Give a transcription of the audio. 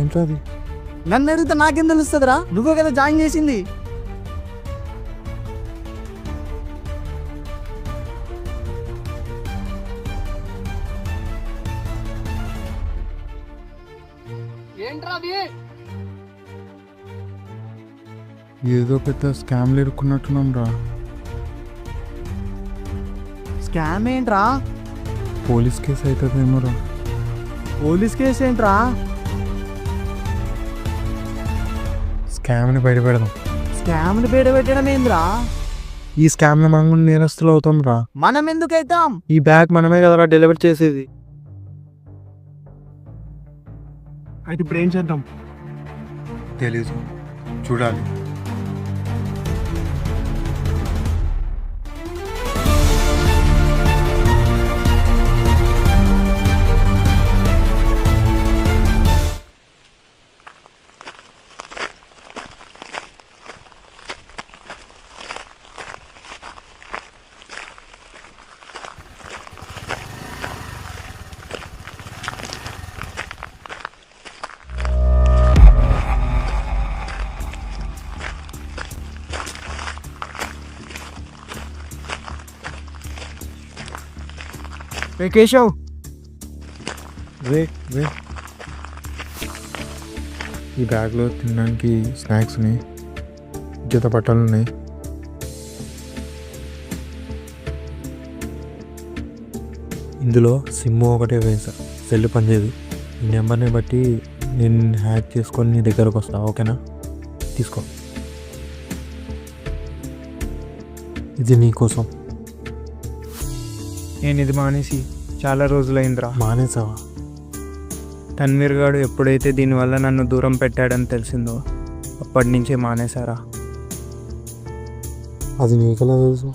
ఏంటో అది. నన్ను అడిగితే నాకేం తెలుస్తుందిరా, నువ్వే కదా జాయిన్ చేసింది. ఏదో పెద్ద స్కామ్లు ఇరుక్కున్నట్టున్నాం రా. స్కామ్ ఏంట్రా? పోలీస్ కేసు అవుతుందేమో రా. పోలీస్ కేసు ఏంట్రా? స్కామ్ని బయటపెడదాం. స్కామ్ని పెట్టడం ఏంద్రా? ఈ స్కామ్ని మనం నేరస్తులు అవుతాం రా. మనం ఎందుకైతాం? ఈ బ్యాగ్ మనమే కదరా డెలివరీ చేసేది. అయితే ఇప్పుడు ఏం చేద్దాం? తెలీదు, చూడాలి. కేశవ్, రే రే, ఈ బ్యాగ్లో తినడానికి స్నాక్స్ ఉన్నాయి, జత బట్టలు ఉన్నాయి. ఇందులో సిమ్ ఒకటే వేసా, సెల్ పనిచేయదు. ఈ నెంబర్ని బట్టి నేను హ్యాక్ చేసుకొని నీ దగ్గరకు వస్తా, ఓకేనా? తీసుకో, ఇది నీకోసం. నేను ఇది మానేసి చాలా రోజులైందిరా. మానేసావా? తన్వీర్ గాడు ఎప్పుడైతే దీనివల్ల నన్ను దూరం పెట్టాడని తెలిసిందో అప్పటి నుంచే మానేశారా. అది నీకెలా తెలుసు?